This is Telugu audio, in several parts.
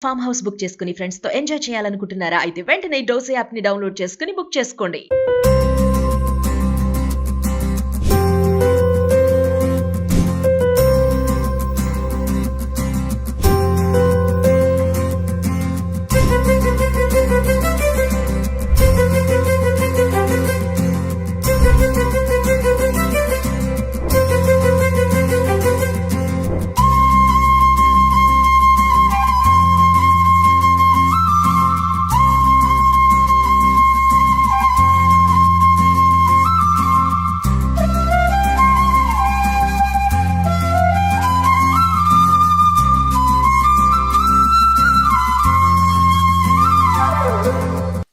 ఫామ్ హౌస్ బుక్ చేసుకుని ఫ్రెండ్స్ తో ఎంజాయ్ చేయాలనుకుంటున్నారా? అయితే వెంటనే డోసే యాప్ ని డౌన్లోడ్ చేసుకుని బుక్ చేసుకోండి.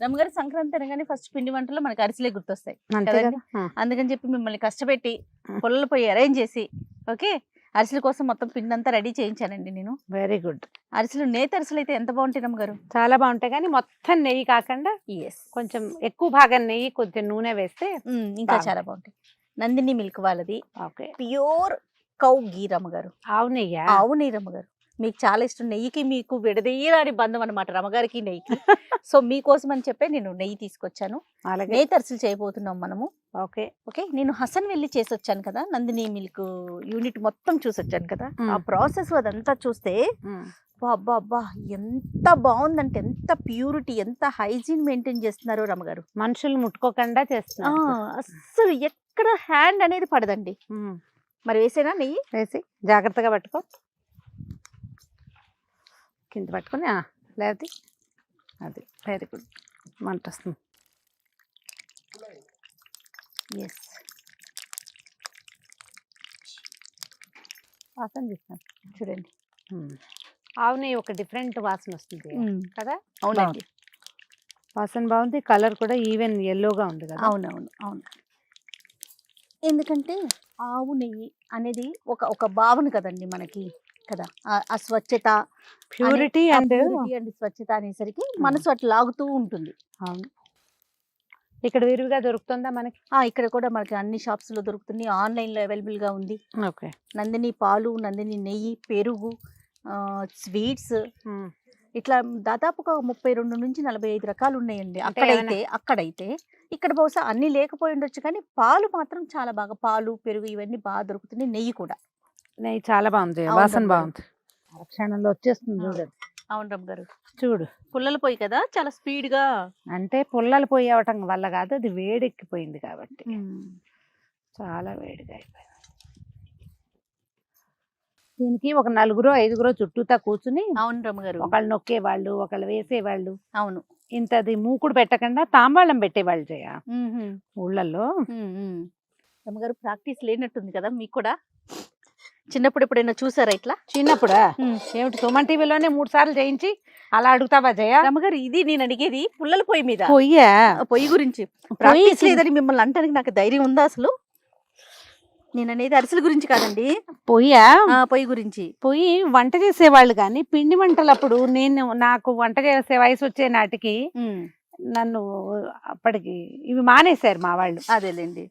రమ్మగారు సంక్రాంతి అనగానే ఫస్ట్ పిండి వంటలు మనకి అరిసెలే గుర్తొస్తాయి అంతే కదండి. కదా. అందుకని చెప్పి మిమ్మల్ని కష్టపెట్టి పొలాలు పోయి అరేంజ్ చేసి ఓకే అరిసెల కోసం మొత్తం పిండి అంతా రెడీ చేయించానండి నేను. Very good. అరిసెలు నేత అరిసెలు అయితే ఎంత బాగుంటాయి రమ్మగారు. చాలా బాగుంటాయి కానీ మొత్తం నెయ్యి కాకుండా కొంచెం ఎక్కువ భాగం నెయ్యి కొంచెం నూనె వేస్తే ఇంకా బాగుంటాయి. చాలా బాగుంటాయి. నందిని మిల్క్ వాళ్ళది ఓకే. ప్యూర్ కౌ గీ రమ్మగారు. ఆవు నెయ్యి. ఆవు నెయ్యి రమ్మగారు. మీకు చాలా ఇష్టం. నెయ్యికి మీకు విడదీయరాని బంధం అనమాట రమ్మగారికి నెయ్యికి. సో మీకోసం అని చెప్పి నేను నెయ్యి తీసుకొచ్చాను. అలాగే నేత అరిసెలు చేయబోతున్నాం మనము. ఓకే. ఓకే నేను హసన్ వెళ్ళి చేసి వచ్చాను కదా, నందిని మిల్క్ యూనిట్ మొత్తం చూసి వచ్చాను కదా. ఆ ప్రాసెస్ అదంతా చూస్తే అబ్బా అబ్బా ఎంత బాగుందంటే, ఎంత ప్యూరిటీ, ఎంత హైజీన్ మెయింటైన్ చేస్తున్నారు రమ్మగారు. మనుషులు ముట్టుకోకుండా చేస్తున్నారు. అస్సలు ఎక్కడ హ్యాండ్ అనేది పడదండి. మరి వేసేనా నెయ్యి? వేసి జాగ్రత్తగా పట్టుకో, కింద పట్టుకొని లేదు అది వెరీ గుడ్. మంట వస్తుంది. ఎస్ వాసన చూస్తాను చూడండి. ఆవు నెయ్యి ఒక డిఫరెంట్ వాసన వస్తుంది కదా. అవునండి, వాసన బాగుంది. కలర్ కూడా ఈవెన్ ఎల్లోగా ఉంది కదా. అవునవును అవును. ఎందుకంటే ఆవు నెయ్యి అనేది ఒక భావన కదండి మనకి కదా. ఆ స్వచ్ఛత, ప్యూరిటీ అండ్ స్వచ్ఛత అనేసరికి మనసు అట్లా లాగుతూ ఉంటుంది. అవును. ఇక్కడ విరివిగా దొరుకుతుందా మనకి? ఇక్కడ కూడా మనకి అన్ని షాప్స్ లో దొరుకుతుంది. ఆన్లైన్ లో అవైలబుల్ గా ఉంది. ఓకే. నందిని పాలు, నందిని నెయ్యి, పెరుగు, స్వీట్స్, ఇట్లా దాదాపు ఒక 32 నుంచి 45 రకాలు ఉన్నాయండి. అక్కడైతే ఇక్కడ బహుశా అన్ని లేకపోయి ఉండొచ్చు కానీ పాలు మాత్రం చాలా బాగా, పాలు పెరుగు ఇవన్నీ బాగా దొరుకుతున్నాయి. నెయ్యి కూడా, నెయ్యి చాలా బాగుంది. వాసన బాగుంది. క్షణంలో వచ్చేస్తుంది చూడండి. అవును రమ్మ గారు. చూడు, పుల్లలు పోయి కదా చాలా స్పీడ్ గా. అంటే పుల్లలు పోయి అవటం వల్ల కాదు, అది వేడెక్కిపోయింది కాబట్టి చాలా వేడిగా అయిపోయింది. దీనికి ఒక 4-5 చుట్టూతా కూర్చుని, అవును రమ్మగారు, ఒకళ్ళు నొక్కేవాళ్ళు, ఒకళ్ళు వేసేవాళ్ళు. అవును. ఇంతది మూకుడు పెట్టకుండా తాంబాళం పెట్టేవాళ్ళు చేయ ఊళ్ళల్లో. రమ్మగారు ప్రాక్టీస్ లేనట్టుంది కదా మీకు కూడా. చిన్నప్పుడు ఎప్పుడైనా చూసారా ఇట్లా? చిన్నప్పుడా? ఏమిటి, సుమన్ టీవీలోనే 3 సార్లు చేయించి అలా అడుగుతావా జయ? రమ్మగారు ఇది నేను అడిగేది పుల్లల పొయ్యి మీద. పొయ్యి గురించి ప్రాక్టీస్ లేదని మిమ్మల్ని అంటానికి నాకు ధైర్యం ఉందా అసలు? నేను అనేది అరిసెల గురించి కాదండి, పొయ్యి గురించి. పొయ్యి వంట చేసేవాళ్ళు కానీ పిండి వంటలప్పుడు నాకు వంట చేసే వయసు వచ్చే నాటికి నన్ను అప్పటికి ఇవి మానేశారు మా వాళ్ళు. అదేలేండి.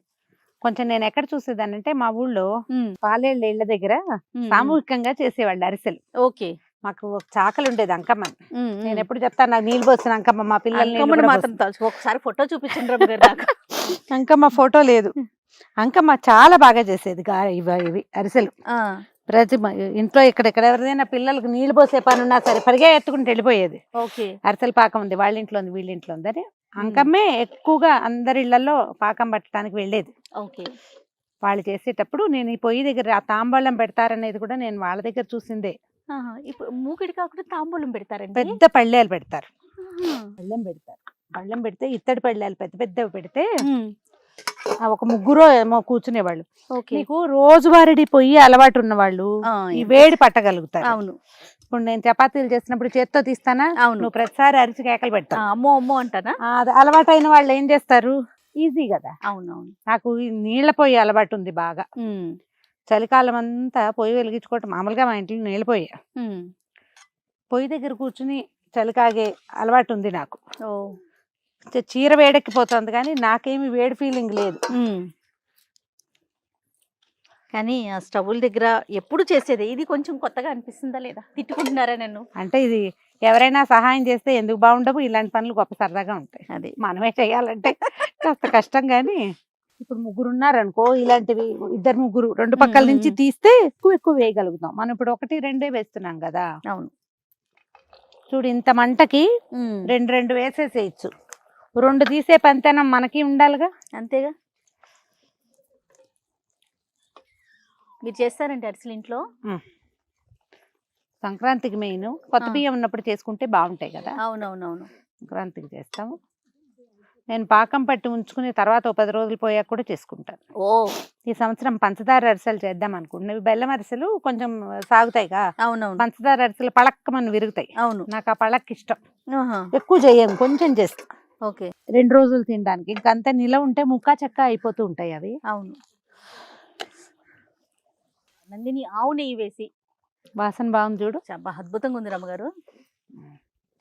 కొంచెం నేను ఎక్కడ చూసేదానంటే మా ఊళ్ళో పాలేళ్ళ ఇళ్ల దగ్గర సామూహికంగా చేసేవాళ్ళు అరిసెలు. ఓకే. మాకు ఒక చాకలి ఉండేది అంకమ్మ. నేను ఎప్పుడు చెప్తాను, నాకు నీళ్ళు పోసిన అంకమ్మ మా పిల్లల్ని మాత్రం ఒకసారి ఫోటో చూపించండి. అంకమ్మ ఫోటో లేదు. అంకమ్మ చాలా బాగా చేసేది ఇవి అరిసెలు. ప్రతి ఇంట్లో ఇక్కడ ఎవరిదైనా పిల్లలకు నీళ్లు పోసే పని ఉన్నా సరే పరిగే ఎత్తుకుంటూ వెళ్ళిపోయేది. అరిసెల పాకం ఉంది, వాళ్ళ ఇంట్లో ఉంది, వీళ్ళ ఇంట్లో ఉంది అని అంకమ్మే ఎక్కువగా అందరి ఇళ్లలో పాకం పట్టడానికి వెళ్ళేది. వాళ్ళు చేసేటప్పుడు నేను ఈ పొయ్యి దగ్గర ఆ తాంబూలం పెడతారనేది కూడా నేను వాళ్ళ దగ్గర చూసిందే. ఇప్పుడు మూకిడి కాకుండా తాంబూలం పెడతారండి. పెద్ద పళ్ళేలు పెడతారు. పళ్ళెం పెడితే ఇత్తడి పళ్ళేలు పెద్ద పెద్దవి పెడితే ఒక 3 ఏమో కూర్చునేవాళ్ళు. నీకు రోజువారీ పొయ్యి అలవాటు ఉన్న వాళ్ళు ఈ వేడి పట్టగలుగుతారు. అవును. ఇప్పుడు నేను చపాతీలు చేసినప్పుడు చేత్తో తీస్తానా, నువ్వు ప్రతిసారి అరిచి కేకలు పెడతావు, అమ్మో అమ్మో అంటానా. అది అలవాటు అయిన వాళ్ళు ఏం చేస్తారు, ఈజీ కదా. అవునవును. నాకు ఈ నీళ్ల పొయ్యి అలవాటు ఉంది బాగా. చలికాలం అంతా పొయ్యి వెలిగించుకోవటం మామూలుగా మా ఇంట్లో నీళ్ళ పొయ్యి. పొయ్యి దగ్గర కూర్చుని చలికాగే అలవాటు ఉంది నాకు. చీర వేడెక్కిపోతుంది కానీ నాకేమి వేడి ఫీలింగ్ లేదు. కానీ ఆ స్టవ్ల దగ్గర ఎప్పుడు చేసేది ఇది కొంచెం కొత్తగా అనిపిస్తుందా లేదా? తిట్టుకుంటున్నారా నన్ను? అంటే ఇది ఎవరైనా సహాయం చేస్తే ఎందుకు బాగుండవు, ఇలాంటి పనులు గొప్ప సరదాగా ఉంటాయి. అది మనమే చేయాలంటే కాస్త కష్టం, కానీ ఇప్పుడు ముగ్గురు ఉన్నారనుకో, ఇలాంటివి ఇద్దరు ముగ్గురు రెండు పక్కల నుంచి తీస్తే ఎక్కువ వేయగలుగుతాం. మనం ఇప్పుడు 1, 2 వేస్తున్నాం కదా. అవును. చూడు, ఇంత మంటకి రెండు వేసేసేయచ్చు. 2 తీసే పంతేనం మనకి ఉండాలిగా. అంతేగా. మీరు చేస్తారంటే అరిసెలు ఇంట్లో? సంక్రాంతికి మెయిన్ కొత్త బియ్యం ఉన్నప్పుడు చేసుకుంటే బాగుంటాయి కదా. అవునవునవును. సంక్రాంతికి చేస్తాము. నేను పాకం పట్టి ఉంచుకుని తర్వాత 10 రోజులు పోయాక కూడా చేసుకుంటాను. ఓ, ఈ సంవత్సరం పంచదార అరిసెలు చేద్దాం అనుకుంటున్నాను. బెల్లం అరిసెలు కొంచెం సాగుతాయిగా. అవునవును. పంచదార అరిసెలు పళక్కమని విరుగుతాయి. అవును. నాకు ఆ పళక్ ఇష్టం. ఎక్కువ చేయను, కొంచెం చేస్తా. ఓకే. 2 రోజులు తినడానికి. ఇంకంతా నిల ఉంటే ముక్కా చెక్క అయిపోతూ ఉంటాయి అవి. అవును. నందిని ఆవు నెయ్యి వేసి వాసన బాగుంది చూడు. చాలా అద్భుతంగా ఉంది రమ్మగారు.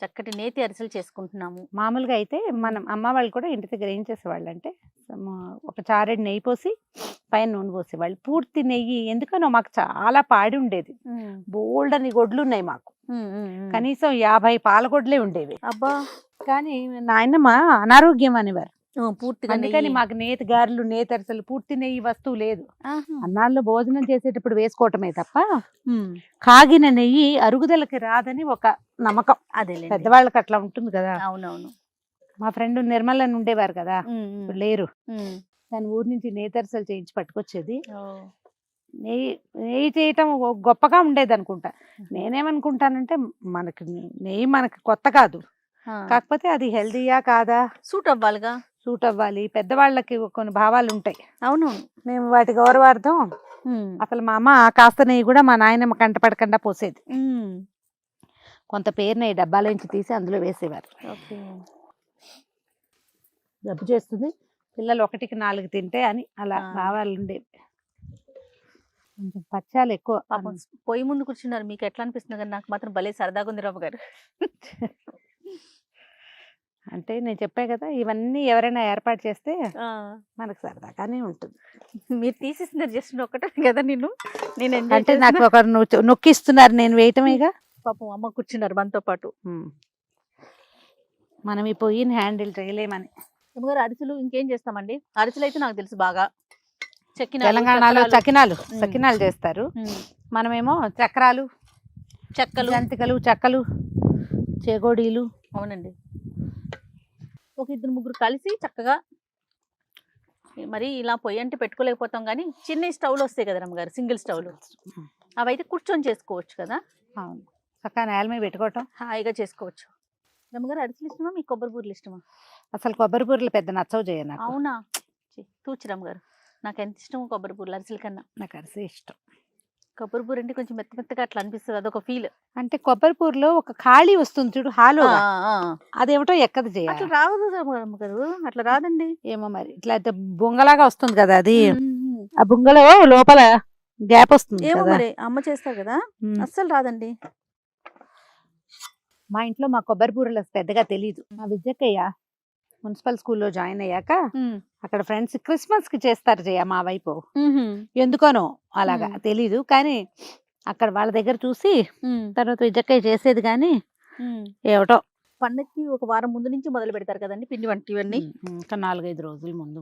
చక్కటి నేతి అరిసెలు చేసుకుంటున్నాము. మామూలుగా అయితే మనం అమ్మ వాళ్ళు కూడా ఇంటి దగ్గర ఏం చేసేవాళ్ళు అంటే, ఒక చారెడు నెయ్యి పోసి పైన నూనె పోసేవాళ్ళు. పూర్తి నెయ్యి ఎందుకనో మాకు చాలా పాడి ఉండేది. బోల్డ్ అని గొడ్లు ఉన్నాయి మాకు. కనీసం 50 పాలగొడ్లే ఉండేవి. అబ్బా. కానీ నాయనమ్మ అనారోగ్యం అనేవారు. పూర్తిగా. అందుకని మాకు నేతి గారెలు, నేతి అరిసెలు, పూర్తి నెయ్యి వస్తువు లేదు. అన్నాల్లో భోజనం చేసేటప్పుడు వేసుకోవటమే తప్ప కాగిన నెయ్యి అరుగుదలకి రాదని ఒక నమ్మకం. అదే పెద్దవాళ్ళకి అట్లా ఉంటుంది కదా. అవునవును. మా ఫ్రెండ్ నిర్మల్ అని ఉండేవారు కదా, ఇప్పుడు లేరు. దాని ఊరు నుంచి నేతి అరిసెలు చేయించి పట్టుకొచ్చేది. నెయ్యి చేయటం గొప్పగా ఉండేది అనుకుంటా. నేనేమనుకుంటానంటే, నెయ్యి మనకి కొత్త కాదు, కాకపోతే అది హెల్దీయా కాదా, సూట్ అవ్వాలిగా. సూట్ అవ్వాలి. పెద్దవాళ్ళకి కొన్ని భావాలు ఉంటాయి. అవును. మేము వాటి గౌరవార్థం అసలు మా అమ్మ కాస్త నెయ్యి కూడా మా నాయనమ్మ కంటపడకుండా పోసేది. కొంత పేరు నెయ్యి డబ్బాలోంచి తీసి అందులో వేసేవారు. జబ్బు చేస్తుంది, పిల్లలు 1కి 4 తింటే అని అలా భావాలు ఉండేవి. కొంచెం పచ్చాలు ఎక్కువ. పొయ్యి ముందు కూర్చున్నారు, మీకు ఎట్లా అనిపిస్తుంది? కానీ నాకు మాత్రం భలే సరదాగా ఉంది రావు గారు. అంటే నేను చెప్పా కదా, ఇవన్నీ ఎవరైనా ఏర్పాటు చేస్తే మనకు సరదాగానే ఉంటుంది. మీరు తీసేస్తున్నారు జస్ట్ ఒకటే కదా. నేను అంటే నాకు ఒకరు నొక్కిస్తున్నారు, నేను వేయటమేగా. పాపం అమ్మ కూర్చున్నారు మనతో పాటు. మనం ఈ పొయ్యిని హ్యాండిల్ చేయలేమని. అమ్మగారు అరిసెలు ఇంకేం చేస్తామండి? అరిసెలు అయితే నాకు తెలుసు బాగా. తెలంగాణలో సకినాలు చేస్తారు. మనమేమో చక్రాలు, జంతికలు, చెక్కలు, చేగోడీలు. అవునండి. ఒక 2-3 కలిసి చక్కగా మరి ఇలా పొయ్యి అంటే పెట్టుకోలేకపోతాం, కానీ చిన్న స్టవ్లు వస్తాయి కదా రమ్మగారు, సింగిల్ స్టవ్లు. అవి అయితే కూర్చొని చేసుకోవచ్చు కదా. అవును, చక్కగా నేల మీద పెట్టుకోవటం, హాయిగా చేసుకోవచ్చు. రమ్మగారు అరిసెలు ఇష్టమా, మీకు కొబ్బరి బూరెలు ఇష్టమా? అసలు కొబ్బరి బూరెలు పెద్ద నచ్చవు చేయ నాకు. అవునా? తూచి రమ్మగారు, నాకు ఎంత ఇష్టమో కొబ్బరి బూరెలు అరిసెల కన్నా. నాకు అరిసె ఇష్టం. కొబ్బరి బూర అంటే కొంచెం మెత్తగా అట్లా అనిపిస్తుంది, అదొక ఫీల్. అంటే కొబ్బరి బూరలో ఒక ఖాళీ వస్తుంది చూడు, హాలో, అదేమిటో ఎక్కదు చేయాలి. అట్లా రాదు రమ్మగారు, అట్లా రాదండి. ఏమో మరి, ఇట్లా బొంగలాగా వస్తుంది కదా అది. ఆ బొంగలో లోపల గ్యాప్ వస్తుంది. ఏమో మరి అమ్మ చేస్తారు కదా, అస్సలు రాదండి. మా ఇంట్లో మా కొబ్బరి బూరెలు పెద్దగా తెలీదు. మా విద్యకయ్య మున్సిపల్ స్కూల్లో జాయిన్ అయ్యాక అక్కడ ఫ్రెండ్స్ క్రిస్మస్ కి చేస్తారు జయ మా వైపు. ఎందుకనో అలాగా తెలీదు, కానీ అక్కడ వాళ్ళ దగ్గర చూసి తర్వాత విద్యకయ్య చేసేది. కానీ ఏమిటో పండక్కి ఒక వారం ముందు నుంచి మొదలు పెడతారు కదండి పిండి వంటలు ఇవన్నీ. ఇంకా 4-5 రోజుల ముందు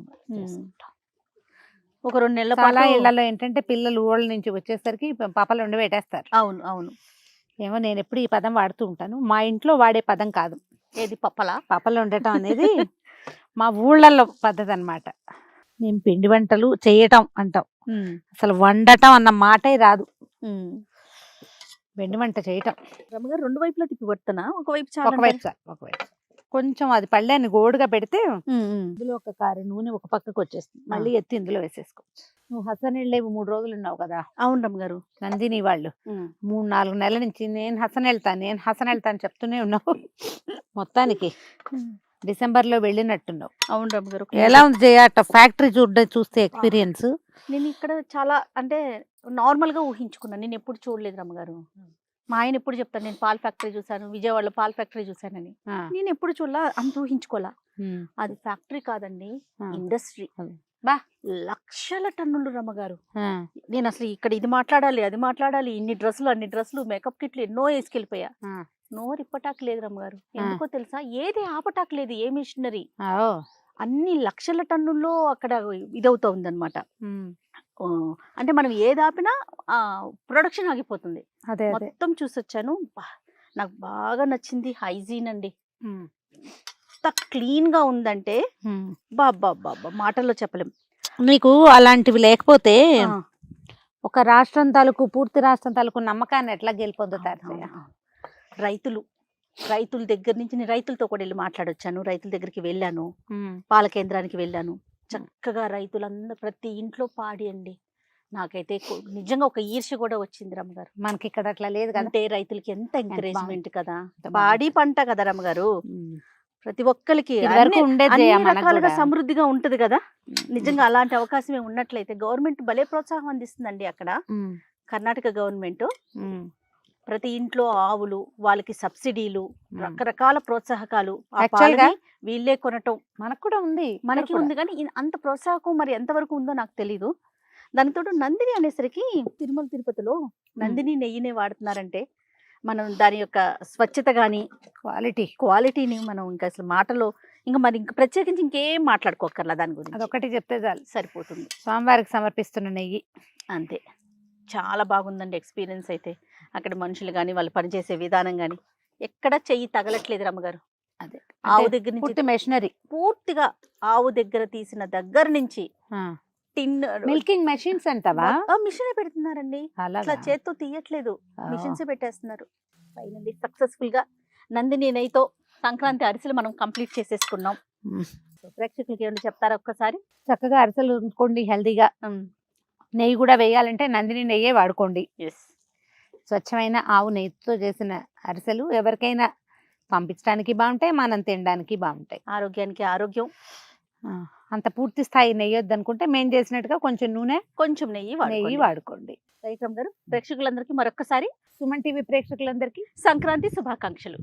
ఒక 2 నెలల చాలా ఇళ్లలో ఏంటంటే పిల్లలు ఊళ్ళ నుంచి వచ్చేసరికి పాపలు వండి పెట్టేస్తారు. అవును అవును. ఏమో నేను ఎప్పుడు ఈ పదం వాడుతూ ఉంటాను, మా ఇంట్లో వాడే పదం కాదు. ఏది? పప్పలు ఉండటం అనేది మా ఊళ్ళల్లో పద్ధతి అన్నమాట. మేము పిండి వంటలు చేయటం అంటాం, అసలు వండటం అన్న మాటే రాదు. పిండి వంట చేయటం రమ్మగారు 2 వైపులా తిప్పి పడుతున్నా, ఒకవైపు ఒకవైపు కొంచెం అది పళ్ళని గోడుగా పెడితే ఇందులో ఒక కారు నూనె ఒక పక్కకు వచ్చేస్తుంది, మళ్ళీ ఎత్తి ఇందులో వేసేసుకోవచ్చు. నువ్వు హసనెళ్ళేవి 3 రోజులు ఉన్నావు కదా. అవును రమ్మగారు. నందిని వాళ్ళు 3-4 నెలల నుంచి నేను హసనెళ్తాను చెప్తూనే ఉన్నావు. మొత్తానికి డిసెంబర్ లో వెళ్ళినట్టున్నావు. అవును రమ్మగారు. ఎలా ఉంది జయ ఫ్యాక్టరీ చూస్తే ఎక్స్పీరియన్స్? నేను ఇక్కడ చాలా అంటే నార్మల్ గా ఊహించుకున్నాను, నేను ఎప్పుడు చూడలేదు రమ్మగారు. మా ఆయన ఎప్పుడు చెప్తాను, నేను పాల ఫ్యాక్టరీ చూసాను, విజయవాడలో పాల ఫ్యాక్టరీ చూసానని. నేను ఎప్పుడు చూడలా, అంత ఊహించుకోలా. అది ఫ్యాక్టరీ కాదండి, ఇండస్ట్రీ. బా. లక్షల టన్నులు రమ్మగారు. ఆ, నేను అసలు ఇక్కడ ఇది మాట్లాడాలి అది మాట్లాడాలి, ఇన్ని డ్రెస్సులు అన్ని డ్రెస్సులు మేకప్ కిట్లు ఎన్నో వేసుకెళ్ళిపోయా. ఆ. నోరు ఇప్పటాకు లేదు రమ్మగారు. ఎందుకో తెలుసా, ఏది ఆపటాకు లేదు, ఏ మిషనరీ. ఓ. అన్ని లక్షల టన్నుల్లో అక్కడ ఇదవుతా ఉందన్నమాట. ఉమ్. ఆ, అంటే మనం ఏది ఆపినా ప్రొడక్షన్ ఆగిపోతుంది. అదే అదే. మొత్తం చూసొచ్చాను. నాకు బాగా నచ్చింది హైజీన్ అండి. ఉమ్. ఎంత క్లీన్ గా ఉందంటే ఉమ్. బాబా మాటల్లో చెప్పలేం. నీకు అలాంటివి లేకపోతే ఆ, ఒక రాష్ట్రం తాలూకు పూర్తి రాష్ట్రం తాలూకు నమ్మకాన్ని ఎట్లా గెలుపొందుతారు? రైతుల దగ్గర నుంచి నేను రైతులతో కూడా వెళ్ళి మాట్లాడొచ్చాను. రైతుల దగ్గరికి వెళ్ళాను, పాల కేంద్రానికి వెళ్ళాను. చక్కగా రైతులందరూ ప్రతి ఇంట్లో పాడి అండి. నాకైతే నిజంగా ఒక ఈర్ష్య కూడా వచ్చింది రమ్మగారు. మనకి ఇక్కడ అట్లా లేదు కదా. అంటే రైతులకి ఎంత ఎంకరేజ్మెంట్ కదా, ఎంత పాడి పంట కదా రమ్మగారు. ప్రతి ఒక్కరికి ఇదివరకు ఉండేది అన్ని జయ మనకు రకాలుగా కూడా. సమృద్ధిగా ఉంటది కదా. నిజంగా అలాంటి అవకాశమే ఉన్నట్లయితే గవర్నమెంట్ భలే ప్రోత్సాహం అందిస్తుందండి అక్కడ. ఉమ్. కర్ణాటక గవర్నమెంట్ ఉమ్. ప్రతి ఇంట్లో ఆవులు, వాళ్ళకి సబ్సిడీలు, రకరకాల ప్రోత్సాహకాలు. ఆ Actual గా పాలని వీళ్ళే కొనటం మనకు కూడా ఉంది, మనకి ఉంది, కానీ అంత ప్రోత్సాహం మరి ఎంతవరకు ఉందో నాకు తెలీదు. దానితో నందిని అనేసరికి తిరుమల తిరుపతిలో నందిని నెయ్యినే వాడుతున్నారంటే మనం దాని యొక్క స్వచ్ఛత గాని క్వాలిటీని మనం ఇంకా అసలు మాటలో ఇంకా మరి ఇంకా ప్రత్యేకించి ఇంకేం మాట్లాడుకోకర్లా, దాని గురించి అదొకటి చెప్తే చాలు, సరిపోతుంది. స్వామివారికి సమర్పిస్తున్న నెయ్యి. అంతే. చాలా బాగుందండి ఎక్స్పీరియన్స్ అయితే. అక్కడ మనుషులు కానీ వాళ్ళు పనిచేసే విధానం కానీ ఎక్కడ చెయ్యి తగలట్లేదు రమ్మగారు. అదే ఆవు దగ్గర నుంచి పూర్తి మెషినరీ, పూర్తిగా ఆవు దగ్గర తీసిన దగ్గర నుంచి టిన్ మిల్కింగ్ మెషిన్స్ అంటావా? మిషన్ పెడుతున్నారండి. అట్లా చేత్తో తీయట్లేదు, మిషన్స్ పెట్టేస్తున్నారు. ఫైనల్లీ సక్సెస్ఫుల్ గా నందిని నెయ్యితో సంక్రాంతి అరిసెలు మనం కంప్లీట్ చేసేసుకున్నాం. ప్రేక్షకులకి ఏమైనా చెప్తారా ఒక్కసారి? చక్కగా అరిసెలు ఉంచుకోండి హెల్దీగా. నెయ్యి కూడా వేయాలంటే నందిని నెయ్యే వాడుకోండి. స్వచ్ఛమైన ఆవు నెయ్యితో చేసిన అరిసెలు ఎవరికైనా పంపించడానికి బాగుంటాయి, మనం తినడానికి బాగుంటాయి. ఆరోగ్యానికి ఆరోగ్యం. అంత పూర్తి స్థాయి నెయ్యి వద్దనుకుంటే మేము చేసినట్టుగా కొంచెం నూనె, కొంచెం నెయ్యి వాడుకోండి. రైతమ్ గారు, ప్రేక్షకులందరికీ మరొక్కసారి సుమన్ టీవీ ప్రేక్షకులందరికీ సంక్రాంతి శుభాకాంక్షలు.